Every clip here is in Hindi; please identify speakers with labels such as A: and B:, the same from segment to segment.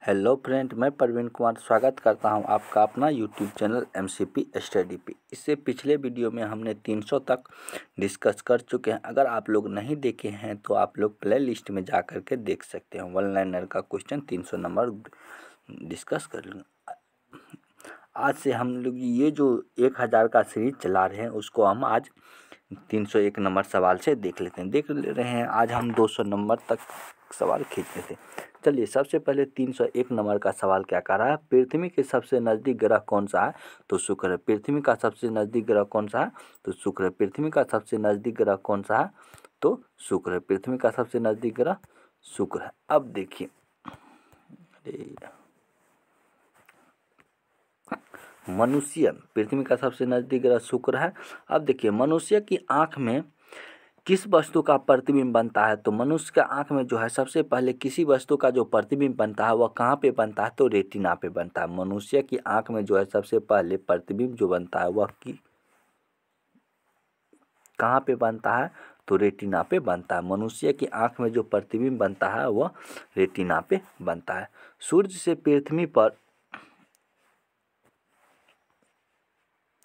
A: हेलो फ्रेंड, मैं प्रवीण कुमार स्वागत करता हूं आपका अपना यूट्यूब चैनल एमसीपी स्टडी पे। इससे पिछले वीडियो में हमने 300 तक डिस्कस कर चुके हैं। अगर आप लोग नहीं देखे हैं तो आप लोग प्ले लिस्ट में जा कर के देख सकते हैं। वन लाइनर का क्वेश्चन 300 नंबर डिस्कस कर लूँगा। आज से हम लोग ये जो 1000 का सीरीज चला रहे हैं उसको हम आज 301 नंबर सवाल से देख ले रहे हैं। आज हम 200 नंबर तक सवाल खींच लेते हैं। चलिए, सबसे पहले 301 नंबर का सवाल क्या कह रहा है। पृथ्वी के सबसे नज़दीक ग्रह कौन सा है? तो शुक्र है। पृथ्वी का सबसे नज़दीक ग्रह कौन सा है? तो शुक्र है। पृथ्वी का सबसे नज़दीक ग्रह कौन सा है? तो शुक्र है। पृथ्वी का सबसे नज़दीक ग्रह शुक्र है। अब देखिए, मनुष्य, पृथ्वी का सबसे नज़दीक ग्रह शुक्र है। अब देखिए, मनुष्य की आँख में किस वस्तु का प्रतिबिंब बनता है? तो मनुष्य के आँख में जो है सबसे पहले किसी वस्तु का जो प्रतिबिंब बनता है वह कहाँ पे बनता है? तो रेटिना पे बनता है। मनुष्य की आँख में जो है सबसे पहले प्रतिबिंब जो बनता है वह कहाँ पे बनता है? तो रेटिना पे बनता है। मनुष्य की आँख में जो प्रतिबिंब बनता है वह रेटिना पे बनता है। सूर्य से पृथ्वी पर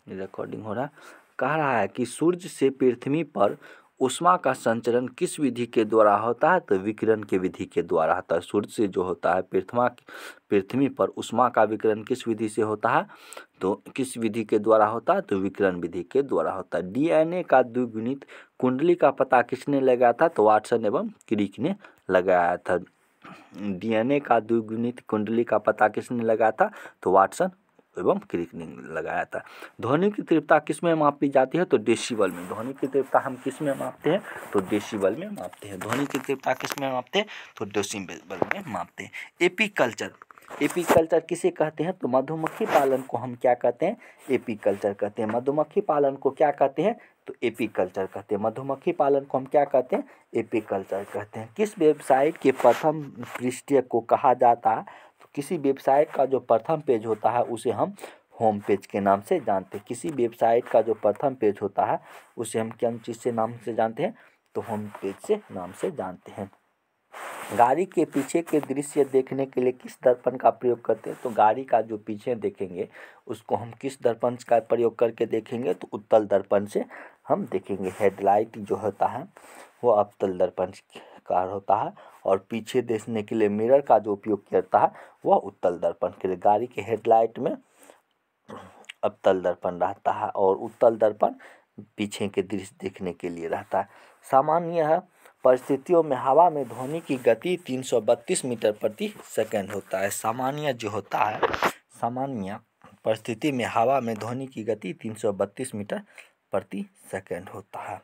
A: रिकॉर्डिंग हो रहा है। कह रहा है कि सूर्य से पृथ्वी पर ऊष्मा का संचरण किस विधि के द्वारा होता है? तो विकिरण के विधि के द्वारा होता है। सूर्य से जो होता है पृथ्वी पर ऊष्मा का विकिरण किस विधि से होता है? तो किस विधि के द्वारा होता है? तो विकिरण विधि के द्वारा होता है। डीएनए का द्विगुणित कुंडली का पता किसने लगाया था? तो वाटसन एवं क्रिक ने लगाया था। डीएनए का द्विगुणित कुंडली का पता किसने लगाया था? तो वाटसन एवं क्रिक ने लगाया था। ध्वनि की तीव्रता किस में मापी जाती है? तो डेसिबल में। ध्वनि की तीव्रता हम किस में मापते हैं? तो डेसिबल में मापते हैं। ध्वनि की तीव्रता किस में मापते हैं? तो डेसिबल में मापते हैं। एपीकल्चर, एपीकल्चर किसे कहते हैं? तो मधुमक्खी पालन को हम क्या कहते हैं? एपीकल्चर कहते हैं। मधुमक्खी पालन को क्या कहते हैं? तो एपीकल्चर कहते हैं। मधुमक्खी पालन को हम क्या कहते हैं? एपीकल्चर कहते हैं। किस वेबसाइट के प्रथम पृष्ठ को कहा जाता है? तो किसी वेबसाइट का जो प्रथम पेज होता है उसे हम होम पेज के नाम से जानते हैं। किसी वेबसाइट का जो प्रथम पेज होता है उसे हम किन चीज़ से नाम से जानते हैं? तो होम पेज से नाम से जानते हैं। गाड़ी के पीछे के दृश्य देखने के लिए किस दर्पण का प्रयोग करते हैं? तो गाड़ी का जो पीछे देखेंगे उसको हम किस दर्पण का प्रयोग करके देखेंगे? तो उत्तल दर्पण से हम देखेंगे। हेडलाइट जो होता है वो अवतल दर्पण का होता है और पीछे देखने के लिए मिरर का जो उपयोग करता है वह उत्तल दर्पण के लिए। गाड़ी के हेडलाइट में अवतल दर्पण रहता है और उत्तल दर्पण पीछे के दृश्य देखने के लिए रहता है। सामान्य परिस्थितियों में हवा में ध्वनि की गति 332 मीटर प्रति सेकंड होता है। सामान्य जो होता है, सामान्य परिस्थिति में हवा में ध्वनि की गति 332 मीटर प्रति सेकंड होता है।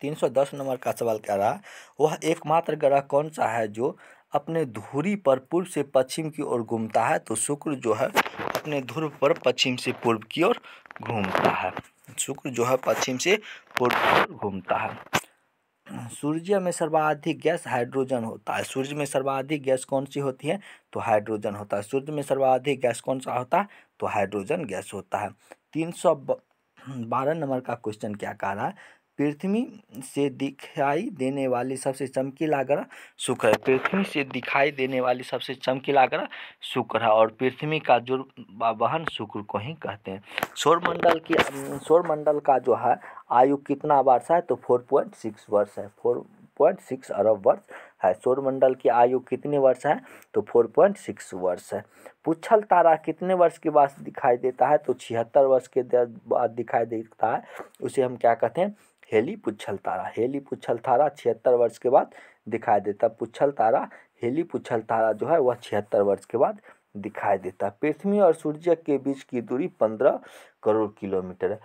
A: 310 नंबर का सवाल कह रहा है, वह एकमात्र ग्रह कौन सा है जो अपने धुरी पर पूर्व से पश्चिम की ओर घूमता है? तो शुक्र जो है अपने ध्रुव पर पश्चिम से पूर्व की ओर घूमता है। शुक्र जो है पश्चिम से पूर्व की ओर घूमता है। सूर्य में सर्वाधिक गैस हाइड्रोजन होता है। सूर्य में सर्वाधिक गैस कौन सी होती है? तो हाइड्रोजन होता है। सूर्य में सर्वाधिक गैस कौन सा होता है? तो हाइड्रोजन गैस होता है। 312 नंबर का क्वेश्चन क्या कह रहा है, पृथ्वी से दिखाई देने वाली सबसे चमकीला ग्रह शुक्र है। पृथ्वी से दिखाई देने वाली सबसे चमकीला ग्रह शुक्र है और पृथ्वी का जो वाहन शुक्र को ही कहते हैं। सौरमंडल का जो है आयु कितना वर्ष है? तो 4.6 वर्ष है। 4.6 अरब वर्ष है। सौरमंडल की आयु कितने वर्ष है? तो 4.6 वर्ष है। पुच्छल तारा कितने वर्ष के बाद दिखाई देता है? तो 76 वर्ष के बाद दिखाई देता है। उसे हम क्या कहते हैं? हेली पुच्छल तारा। हेली पुच्छल तारा 76 वर्ष के बाद दिखाई देता है। पुच्छल तारा, हेली पुच्छल तारा जो है वह 76 वर्ष के बाद दिखाई देता है। पृथ्वी और सूर्य के बीच की दूरी 15 करोड़ किलोमीटर है।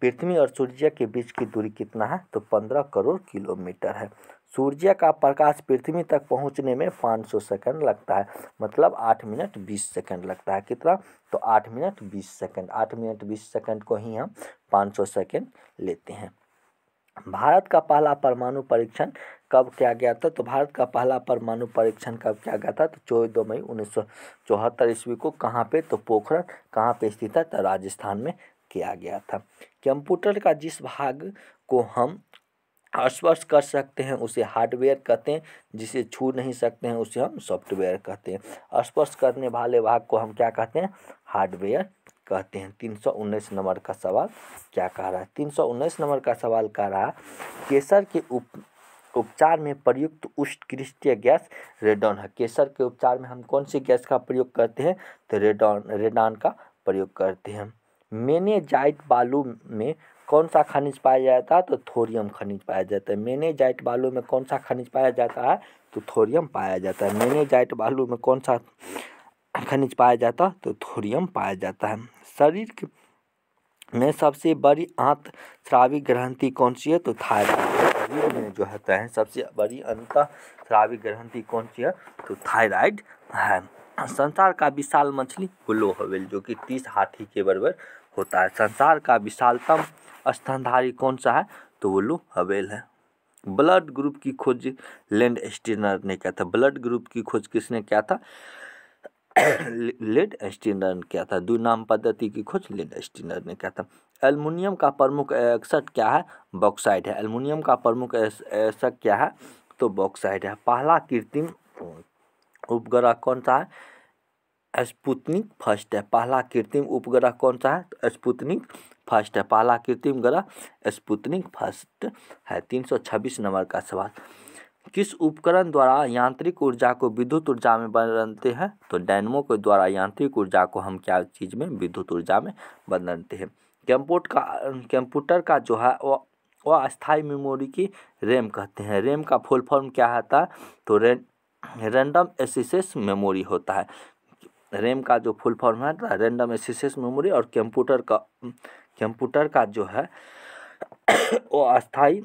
A: पृथ्वी और सूर्य के बीच की दूरी कितना है? तो 15 करोड़ किलोमीटर है। सूर्य का प्रकाश पृथ्वी तक पहुंचने में 500 सेकंड लगता है, मतलब 8 मिनट 20 सेकंड लगता है। कितना? तो 8 मिनट 20 सेकंड। 8 मिनट 20 सेकंड को ही हम 500 सेकंड लेते हैं। भारत का पहला परमाणु परीक्षण कब किया गया था? तो भारत का पहला परमाणु परीक्षण कब किया गया था? तो 14 मई 1974 ईस्वी को। कहाँ पे? तो पोखरण कहाँ पे स्थित है? तो राजस्थान में किया गया था। कंप्यूटर का जिस भाग को हम स्पर्श कर सकते हैं उसे हार्डवेयर कहते हैं, जिसे छू नहीं सकते हैं उसे हम सॉफ्टवेयर कहते हैं। स्पर्श करने वाले भाग को हम क्या कहते हैं? हार्डवेयर कहते हैं। 319 नंबर का सवाल क्या कह रहा है? 319 नंबर का सवाल कह रहा है केसर के उपचार में प्रयुक्त उत्कृष्ट गैस रेडॉन है। केसर के उपचार में हम कौन सी गैस का प्रयोग करते हैं? तो रेडॉन का प्रयोग करते हैं। मेनेजाइट बालू में कौन सा खनिज पाया जाता है? तो थोरियम खनिज पाया जाता है। मेनेजाइट बालू में कौन सा खनिज पाया जाता है? तो थोरियम पाया जाता है। मेनेजाइट बालू में कौन सा खनिज पाया जाता है? तो थोरियम पाया जाता है। शरीर में सबसे बड़ी अंतःस्रावी ग्रंथि कौन सी है? तो थायराइड। शरीर में जो होता है सबसे बड़ी अंतःस्रावी ग्रंथि कौन सी है? तो थायराइड है। संसार का विशाल मछली ब्लू व्हेल, जो कि 30 हाथी के बराबर होता है। संसार का विशालतम स्तनधारी कौन सा है? तो ब्लू व्हेल है। ब्लड ग्रुप की खोज लैंड स्टीनर ने किया था। ब्लड ग्रुप की खोज किसने किया था? लेड स्टीनर ने किया था। द्विनाम पद्धति की खोज लेड स्टीनर ने किया था। एल्युमिनियम का प्रमुख एयस्क क्या है? बॉक्साइट है। एल्युमिनियम का प्रमुख एयस्क क्या है? तो बॉक्साइट है। पहला कृत्रिम उपग्रह कौन सा है? स्पुतनिक फर्स्ट है। पहला कृत्रिम उपग्रह कौन सा है? तो स्पुतनिक फर्स्ट है। पहला कृत्रिम ग्रह स्पुतनिक फर्स्ट है। 326 नंबर का सवाल, किस उपकरण द्वारा यांत्रिक ऊर्जा को विद्युत ऊर्जा में बदलते हैं? तो डायनमो के द्वारा यांत्रिक ऊर्जा को हम क्या चीज़ में? विद्युत ऊर्जा में बदलते हैं। कंप्यूटर का जो है वो अस्थायी मेमोरी की रैम कहते हैं। रैम का फुल फॉर्म क्या होता है? तो रैंडम एक्सेस मेमोरी होता है। रैम का जो फुल फॉर्म है रैंडम एक्सेस मेमोरी। और कंप्यूटर का जो है वो अस्थायी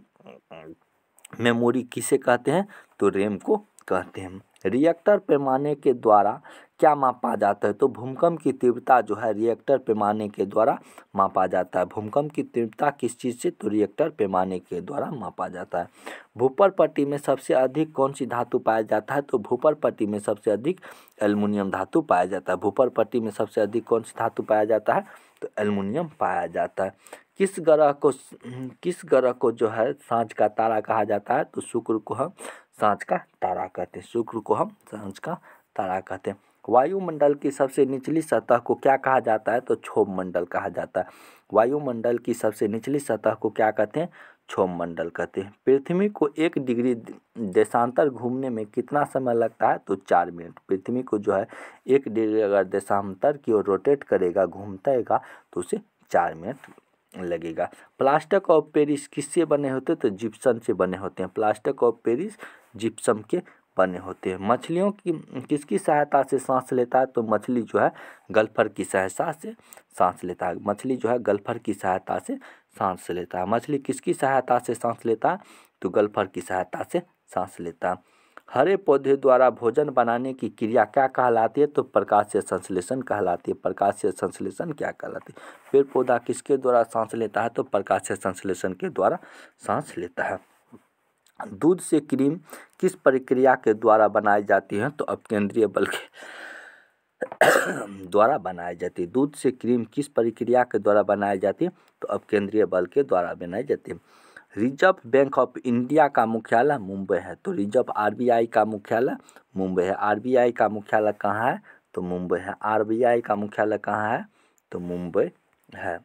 A: मेमोरी किसे कहते हैं? तो रैम को कहते हैं। रिएक्टर पैमाने के द्वारा क्या मापा जाता है? तो भूकंप की तीव्रता जो है रिएक्टर पैमाने के द्वारा मापा जाता है। भूकंप की तीव्रता किस चीज़ से? तो रिएक्टर पैमाने के द्वारा मापा जाता है। भूपर पट्टी में सबसे अधिक कौन सी धातु पाया जाता है? तो भूपर पट्टी में सबसे अधिक एल्युमिनियम धातु पाया जाता है। भूपर पट्टी में सबसे अधिक कौन सी धातु पाया जाता है? तो एल्युमिनियम पाया जाता है। किस ग्रह को जो है सांझ का तारा कहा जाता है? तो शुक्र को हम सांझ का तारा कहते हैं। शुक्र को हम सांझ का तारा कहते हैं। वायुमंडल की सबसे निचली सतह को क्या कहा जाता है? तो क्षोभ मंडल कहा जाता है। वायुमंडल की सबसे निचली सतह को क्या कहते हैं? क्षोभ मंडल कहते हैं। पृथ्वी को 1 डिग्री देशांतर घूमने में कितना समय लगता है? तो 4 मिनट। पृथ्वी को जो है 1 डिग्री अगर देशांतर की ओर रोटेट करेगा, घूमतेगा, तो उसे 4 मिनट लगेगा। प्लास्टर ऑफ पेरिस किससे बने होते हैं? तो जिप्सम से बने होते हैं। प्लास्टर ऑफ पेरिस जिप्सम के बने होते हैं। मछलियों की किसकी सहायता से सांस लेता है? तो मछली जो है गल्फर की सहायता से सांस लेता है। मछली जो है गल्फर की सहायता से सांस लेता है। मछली किसकी सहायता से सांस लेता है? तो गल्फर की सहायता से सांस लेता है। हरे पौधे द्वारा भोजन बनाने की क्रिया क्या कहलाती है? तो प्रकाशीय संश्लेषण कहलाती है। प्रकाशीय संश्लेषण क्या कहलाती है? पेड़ पौधा किसके द्वारा सांस लेता है? तो प्रकाशीय संश्लेषण के द्वारा सांस लेता है। दूध से क्रीम किस प्रक्रिया के द्वारा बनाई जाती है? तो अपकेंद्रीय बल के द्वारा बनाई जाती है। दूध से क्रीम किस प्रक्रिया के द्वारा बनाई जाती है? तो अपकेंद्रीय बल के द्वारा बनाई जाती है। रिजर्व बैंक ऑफ इंडिया का मुख्यालय मुंबई है। तो रिजर्व आरबीआई का मुख्यालय मुंबई है। आरबीआई का मुख्यालय कहाँ है? तो मुंबई है। आरबीआई का मुख्यालय कहाँ है? तो मुंबई है।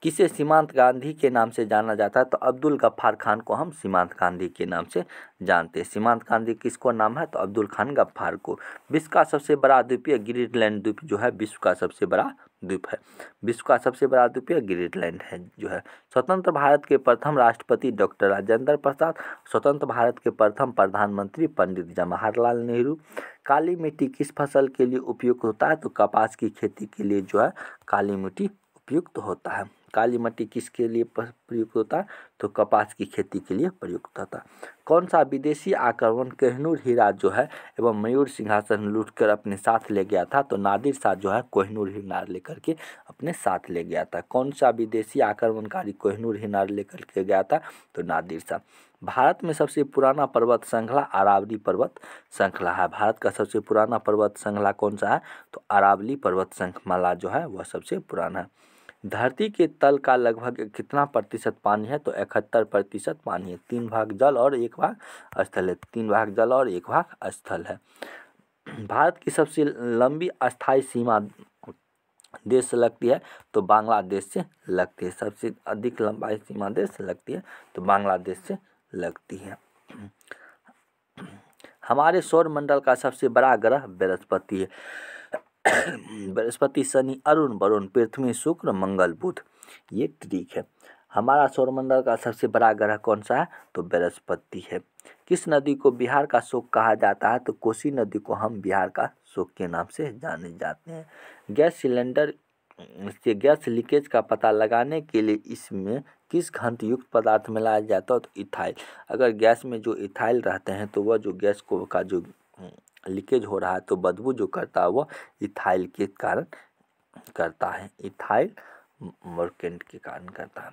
A: किसे सीमांत गांधी के नाम से जाना जाता है? तो अब्दुल गफ्फार खान को हम सीमांत गांधी के नाम से जानते हैं। सीमांत गांधी किसको नाम है? तो अब्दुल खान गफ्फार को। विश्व का सबसे बड़ा द्वीपीय ग्रीनलैंड द्वीप जो है विश्व का सबसे बड़ा द्वीप है। विश्व का सबसे बड़ा द्वीपीय ग्रीनलैंड है जो है। स्वतंत्र भारत के प्रथम राष्ट्रपति डॉक्टर राजेंद्र प्रसाद। स्वतंत्र भारत के प्रथम प्रधानमंत्री पंडित जवाहरलाल नेहरू। काली मिट्टी किस फसल के लिए उपयुक्त होता है? तो कपास की खेती के लिए जो है काली मिट्टी उपयुक्त होता है। काली मिट्टी किसके लिए प्रयुक्त होता है? तो कपास की खेती के लिए प्रयुक्त होता है। कौन सा विदेशी आक्रमण कोहिनूर हीरा जो है एवं मयूर सिंहासन लूटकर अपने साथ ले गया था? तो नादिर शाह जो है कोहिनूर हीरा लेकर के अपने साथ ले गया था। कौन सा विदेशी आक्रमणकारी कोहिनूर हीरा लेकर के गया था? तो नादिर शाह। भारत में सबसे पुराना पर्वत श्रृंखला अरावली पर्वत श्रृंखला है। भारत का सबसे पुराना पर्वत श्रृंखला कौन सा है? तो अरावली पर्वत श्रृंखला जो है वह सबसे पुराना है। धरती के तल का लगभग कितना प्रतिशत पानी है? तो 71% पानी है। 3 भाग जल और 1 भाग स्थल है। 3 भाग जल और 1 भाग स्थल है। भारत की सबसे लंबी अस्थायी सीमा देश से लगती है तो बांग्लादेश से लगती है। सबसे अधिक लंबाई सीमा देश से लगती है तो बांग्लादेश से लगती है। हमारे सौर मंडल का सबसे बड़ा ग्रह बृहस्पति है। बृहस्पति, शनि, अरुण, वरुण, पृथ्वी, शुक्र, मंगल, बुध, ये ठीक है। हमारा सौरमंडल का सबसे बड़ा ग्रह कौन सा है? तो बृहस्पति है। किस नदी को बिहार का शोक कहा जाता है? तो कोसी नदी को हम बिहार का शोक के नाम से जाने जाते हैं। गैस सिलेंडर से गैस लीकेज का पता लगाने के लिए इसमें किस घनत्व युक्त पदार्थ मिलाया जाता है? तो इथाइल। अगर गैस में जो इथाइल रहते हैं तो वह जो गैस को का जो लीकेज हो रहा है तो बदबू जो करता है वह इथाइल के कारण करता है। इथाइल मर्केंट के कारण करता है।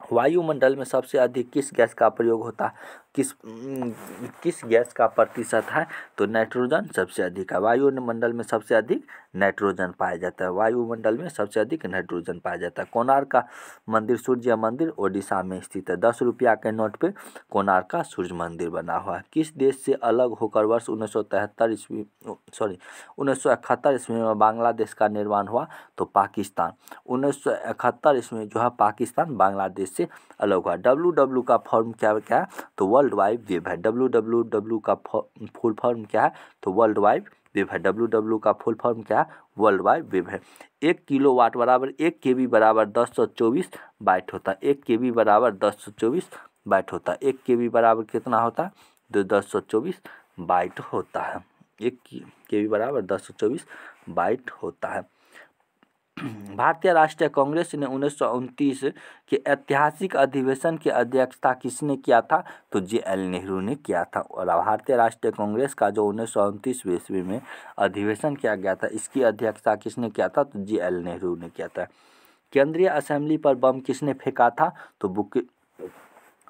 A: वायुमंडल में सबसे अधिक किस गैस का प्रयोग होता है? किस गैस का प्रतिशत है? तो नाइट्रोजन सबसे अधिक है। वायुमंडल में सबसे अधिक नाइट्रोजन पाया जाता है। वायुमंडल में सबसे अधिक नाइट्रोजन पाया जाता है। कोणार्क का मंदिर, सूर्य मंदिर, ओडिशा में स्थित है। 10 रुपया के नोट पे कोणार्क का सूर्य मंदिर बना हुआ है। किस देश से अलग होकर वर्ष 1971 ईस्वी में बांग्लादेश का निर्माण हुआ? तो पाकिस्तान। 1971 ईस्वी में जो है पाकिस्तान बांग्लादेश से अलग हुआ। WW का फॉर्म क्या है? तो वर्ल्ड वाइड वेब है। WWW का फुल फॉर्म क्या है? तो वर्ल्ड वाइड वेब है। WW का फुल फॉर्म क्या है? वर्ल्ड वाइड वेब है। 1 किलोवाट बराबर 1 KB बराबर 1024 बाइट होता है। 1 KB बराबर 1024 बाइट होता है। 1 KB बराबर कितना होता है? तो 1024 बाइट होता है। 1 KB बराबर 1024 बाइट होता है। भारतीय राष्ट्रीय कांग्रेस ने 1929 के ऐतिहासिक अधिवेशन की अध्यक्षता किसने किया था? तो JL नेहरू ने किया था। और भारतीय राष्ट्रीय कांग्रेस का जो 1929 ईस्वी में अधिवेशन किया गया था इसकी अध्यक्षता किसने किया था? तो JL नेहरू ने किया था। केंद्रीय असेंबली पर बम किसने फेंका था? तो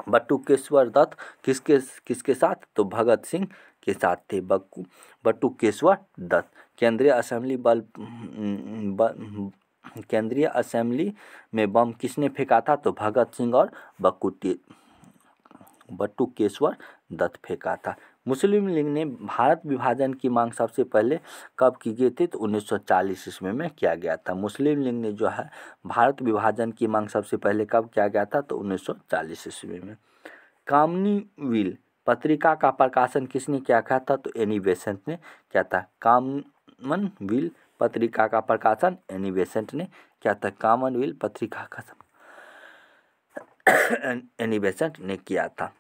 A: बटुकेश्वर दत्त। किसके साथ? तो भगत सिंह के साथ थे बटुकेश्वर दत्त। केंद्रीय असेंबली में बम किसने फेंका था? तो भगत सिंह और बटुकेश्वर दत्त फेंका था। मुस्लिम लीग ने भारत विभाजन की मांग सबसे पहले कब की गई थी? तो 1940 ईस्वी में किया गया था। मुस्लिम लीग ने जो है भारत विभाजन की मांग सबसे पहले कब किया गया था? तो 1940 ईस्वी में। कॉमनवेल्थ पत्रिका का प्रकाशन किसने किया था? तो एनी बेसेंट ने किया था। कॉमनवेल्थ पत्रिका का प्रकाशन एनी बेसेंट ने किया था। कॉमनवेल्थ पत्रिका का एनी बेसेंट ने किया था।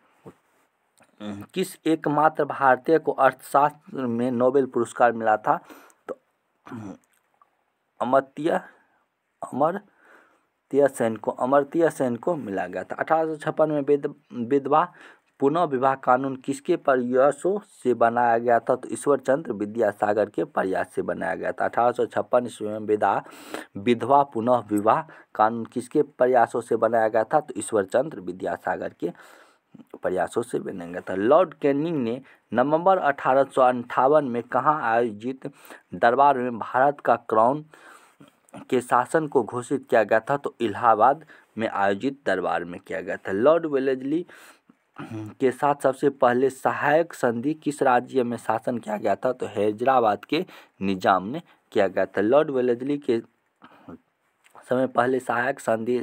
A: किस एकमात्र भारतीय को अर्थशास्त्र में नोबेल पुरस्कार मिला था? तो अमर्त्य सेन को मिला गया था। 1856 में विधवा पुनः विवाह कानून किसके प्रयासों से बनाया गया था? तो ईश्वरचंद्र विद्यासागर के प्रयास से बनाया गया था। 1856 ईस्वी में विधवा पुनः विवाह कानून किसके प्रयासों से बनाया गया था? तो ईश्वरचंद्र विद्यासागर के प्रयासों से बनाया गया था। लॉर्ड कैनिंग ने नवंबर 1858 में कहाँ आयोजित दरबार में भारत का क्राउन के शासन को घोषित किया गया था? तो इलाहाबाद में आयोजित दरबार में किया गया था। लॉर्ड वेलेस्ली के साथ सबसे पहले सहायक संधि किस राज्य में शासन किया गया था? तो हैदराबाद के निजाम ने किया गया था। लॉर्ड वेलेस्ली के समय पहले सहायक संधि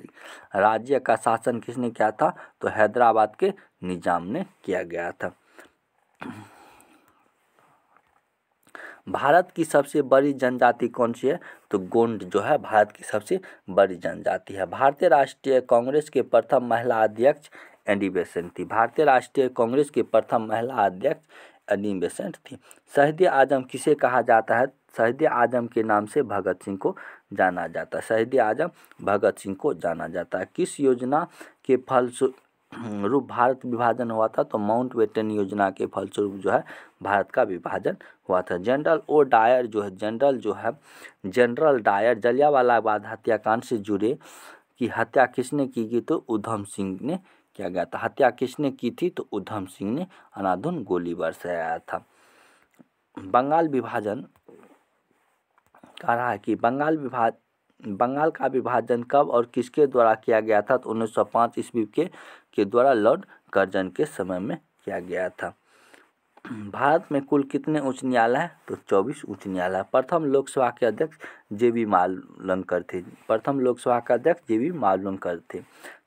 A: राज्य का शासन किसने किया था? तो हैदराबाद के निजाम ने किया गया था। भारत की सबसे बड़ी जनजाति कौन सी है? तो गोंड जो है भारत की सबसे बड़ी जनजाति है। भारतीय राष्ट्रीय कांग्रेस के प्रथम महिला अध्यक्ष एनी बेसेंट थी। भारतीय राष्ट्रीय कांग्रेस के प्रथम महिला अध्यक्ष एनी बेसेंट थी। शहीद आजम किसे कहा जाता है? शहीद आजम के नाम से भगत सिंह को जाना जाता है। शहीद आजम भगत सिंह को जाना जाता है। किस योजना के फलस्वरूप भारत विभाजन हुआ था? तो माउंटबेटन योजना के फलस्वरूप जो है भारत का विभाजन हुआ था। जनरल डायर जलियांवाला बाग हत्याकांड से जुड़े की हत्या किसने की गई? तो उधम सिंह ने किया गया था। हत्या किसने की थी? तो उधम सिंह ने अंधाधुंध गोली बरसाया था। बंगाल विभाजन कह रहा है कि बंगाल बंगाल का विभाजन कब और किसके द्वारा किया गया था? तो 1905 ईस्वी के द्वारा लॉर्ड कर्जन के समय में किया गया था। भारत में कुल कितने उच्च न्यायालय हैं? तो 24 उच्च न्यायालय। प्रथम लोकसभा के अध्यक्ष जे.बी. मावलंकर थे। प्रथम लोकसभा के अध्यक्ष जे.बी. मावलंकर थे।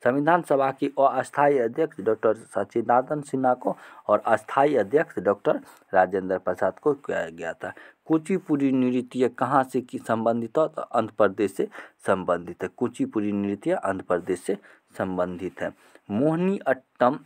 A: संविधान सभा की अस्थायी अध्यक्ष डॉक्टर सच्चिदानंद सिन्हा को और अस्थायी अध्यक्ष डॉक्टर राजेंद्र प्रसाद को किया गया था। कुचिपुड़ी नृत्य कहाँ से संबंधित है? तो आंध्र प्रदेश से संबंधित है। कुचिपुड़ी नृत्य आंध्र प्रदेश से संबंधित है। मोहिनी अट्टम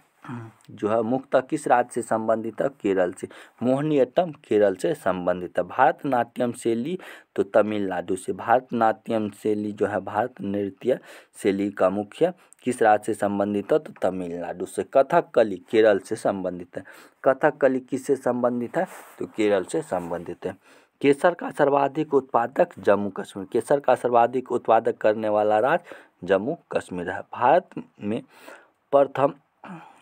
A: जो है मुख्यतः किस राज्य से संबंधित है? केरल से। मोहिनी अट्टम केरल से संबंधित है। भारतनाट्यम शैली तो तमिलनाडु से। भारतनाट्यम शैली जो है भारत नृत्य शैली का मुख्य किस राज्य से संबंधित है? तो तमिलनाडु से। कथकली केरल से संबंधित है। कथकली किससे संबंधित है? तो केरल से संबंधित है। केसर का सर्वाधिक उत्पादक जम्मू कश्मीर। केसर का सर्वाधिक उत्पादक करने वाला राज्य जम्मू कश्मीर है। भारत में प्रथम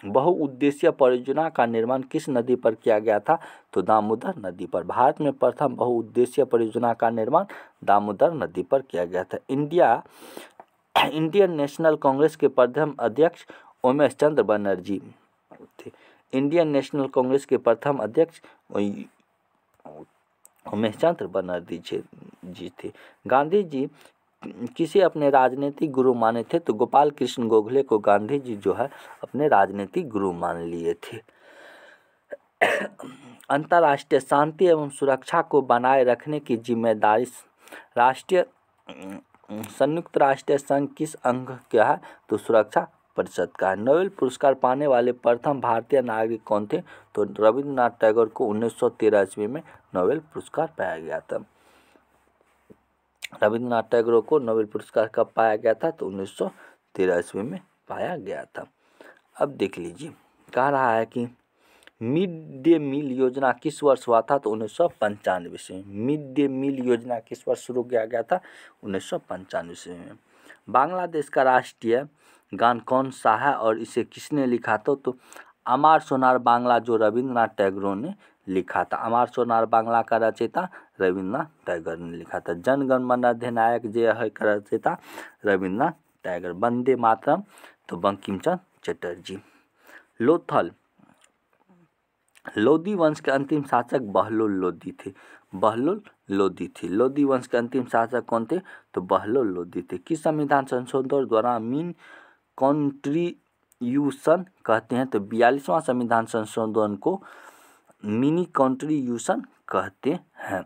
A: बहुउद्देशीय परियोजना का निर्माण किस नदी पर किया गया था? तो दामोदर नदी पर। भारत में प्रथम बहुउद्देशीय परियोजना का निर्माण दामोदर नदी पर किया गया था। इंडियन नेशनल कांग्रेस के प्रथम अध्यक्ष उमेश चंद्र बनर्जी थे। इंडियन नेशनल कांग्रेस के प्रथम अध्यक्ष उमेश चंद्र बनर्जी जी थे। गांधी जी किसे अपने राजनीतिक गुरु माने थे? तो गोपाल कृष्ण गोखले को गांधी जी जो है अपने राजनीतिक गुरु मान लिए थे। अंतर्राष्ट्रीय शांति एवं सुरक्षा को बनाए रखने की जिम्मेदारी संयुक्त राष्ट्र संघ किस अंग का है? तो सुरक्षा परिषद का है। नोबेल पुरस्कार पाने वाले प्रथम भारतीय नागरिक कौन थे? तो रविंद्रनाथ टैगोर को 1913 ईस्वी में नोबेल पुरस्कार पाया गया था। रविंद्रनाथ टैगोर को नोबेल पुरस्कार कब पाया गया था? तो 1913 ईस्वी में पाया गया था। अब देख लीजिए, कह रहा है कि मिड डे मील योजना किस वर्ष हुआ था? तो 1995 ईस्वी में। मिड डे मील योजना किस वर्ष शुरू किया गया था? 1995 ईस्वी में। बांग्लादेश का राष्ट्रीय गान कौन सा है और इसे किसने लिखा था? तो अमार सोनार बांग्ला जो रविंद्रनाथ टैगोर ने लिखा था। अमार सोनार बांग्ला का रचयिता रविंद्रनाथ टैगोर ने लिखा था। जन गण मन अधिनायक जय है का रचयिता रविंद्रनाथ टैगोर। वंदे मातरम तो बंकिम चंद्र चटर्जी। लोथल लोदी वंश के अंतिम शासक बहलोल लोदी थे। बहलोल लोदी थे। लोदी वंश के अंतिम शासक कौन थे? तो बहलोल लोदी थे। किस संविधान संशोधन द्वारा मीन कॉन्ट्रीब्यूशन कहते हैं? तो 42वां संविधान संशोधन को मिनी कॉन्ट्रीब्यूशन कहते हैं।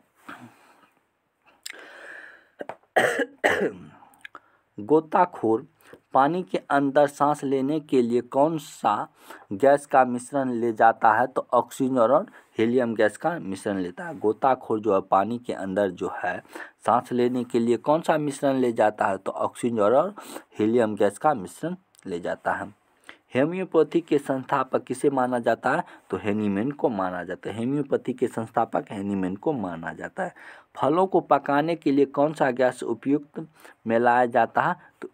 A: गोताखोर पानी के अंदर सांस लेने के लिए कौन सा गैस का मिश्रण ले जाता है? तो ऑक्सीजन और हीलियम गैस का मिश्रण लेता है। गोताखोर जो है पानी के अंदर जो है सांस लेने के लिए कौन सा मिश्रण ले जाता है? तो ऑक्सीजन और हीलियम गैस का मिश्रण ले जाता है। होम्योपैथी के संस्थापक किसे माना जाता है? तो हेनीमैन को माना जाता है। होम्योपैथी के संस्थापक हेनीमैन को माना जाता है। फलों को पकाने के लिए कौन सा गैस उपयुक्त में लाया जाता है? तो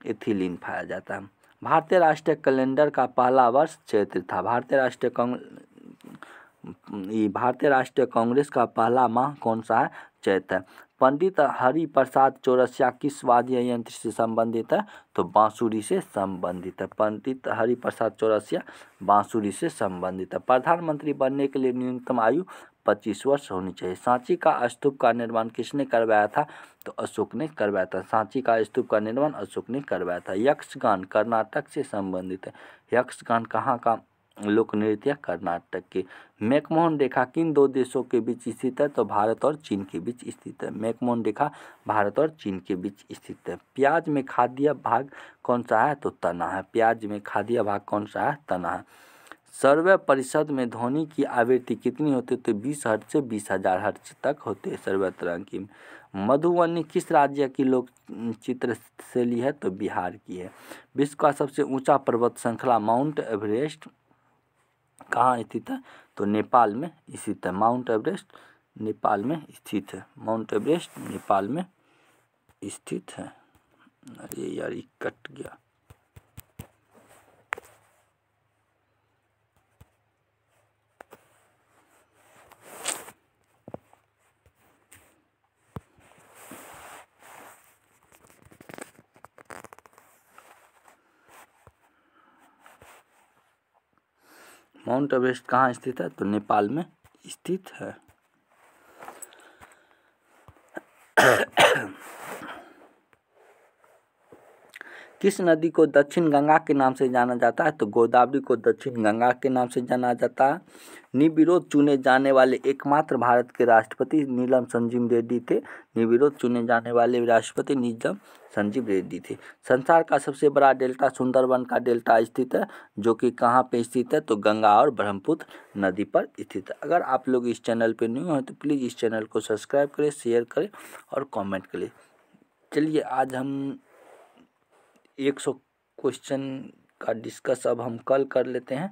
A: एथिलीन पाया जाता है। भारतीय राष्ट्रीय कैलेंडर का पहला वर्ष चैत्र था। भारतीय राष्ट्रीय कांग्रेस का पहला माह कौन सा है? चैत्र है। पंडित हरिप्रसाद चौरसिया किस वाद्य यंत्र से संबंधित है? तो बांसुरी से संबंधित है। पंडित हरिप्रसाद चौरसिया बांसुरी से संबंधित है। प्रधानमंत्री बनने के लिए न्यूनतम आयु 25 वर्ष होनी चाहिए। सांची का स्तूप का निर्माण किसने करवाया था? तो अशोक ने करवाया था। सांची का स्तूप का निर्माण अशोक ने करवाया था। यक्षगान कर्नाटक से संबंधित है। यक्षगान कहाँ का लोक नृत्य? कर्नाटक के। मैकमोहन रेखा किन दो देशों के बीच स्थित है? तो भारत और चीन के बीच स्थित है। मैकमोहन रेखा भारत और चीन के बीच स्थित है। प्याज में खाद्य भाग कौन सा है? तो तना है। प्याज में खाद्य भाग कौन सा है? तना है। सर्वे परिषद में ध्वनि की आवृत्ति कितनी होती है? तो 20 हर्ट्ज से 20,000 हर्ट्ज तक होते हैं सर्वे तरंग की। मधुबनी किस राज्य की लोक चित्र शैली है? तो बिहार की है। विश्व का सबसे ऊंचा पर्वत श्रृंखला माउंट एवरेस्ट कहाँ स्थित है? तो नेपाल में स्थित है। माउंट एवरेस्ट नेपाल में स्थित है। माउंट एवरेस्ट नेपाल में स्थित है। अरे यार ये कट गया। माउंट एवरेस्ट कहाँ स्थित है? तो नेपाल में स्थित है। किस नदी को दक्षिण गंगा के नाम से जाना जाता है? तो गोदावरी को दक्षिण गंगा के नाम से जाना जाता है। निर्विरोध चुने जाने वाले एकमात्र भारत के राष्ट्रपति नीलम संजीव रेड्डी थे। निर्विरोध चुने जाने वाले राष्ट्रपति नीलम संजीव रेड्डी थे। संसार का सबसे बड़ा डेल्टा सुंदरबन का डेल्टा स्थित है, जो कि कहाँ पे स्थित है? तो गंगा और ब्रह्मपुत्र नदी पर स्थित है। अगर आप लोग इस चैनल पर न्यू हैं तो प्लीज़ इस चैनल को सब्सक्राइब करें, शेयर करें और कॉमेंट करें। चलिए आज हम 100 क्वेश्चन का डिस्कस अब हम कल कर लेते हैं।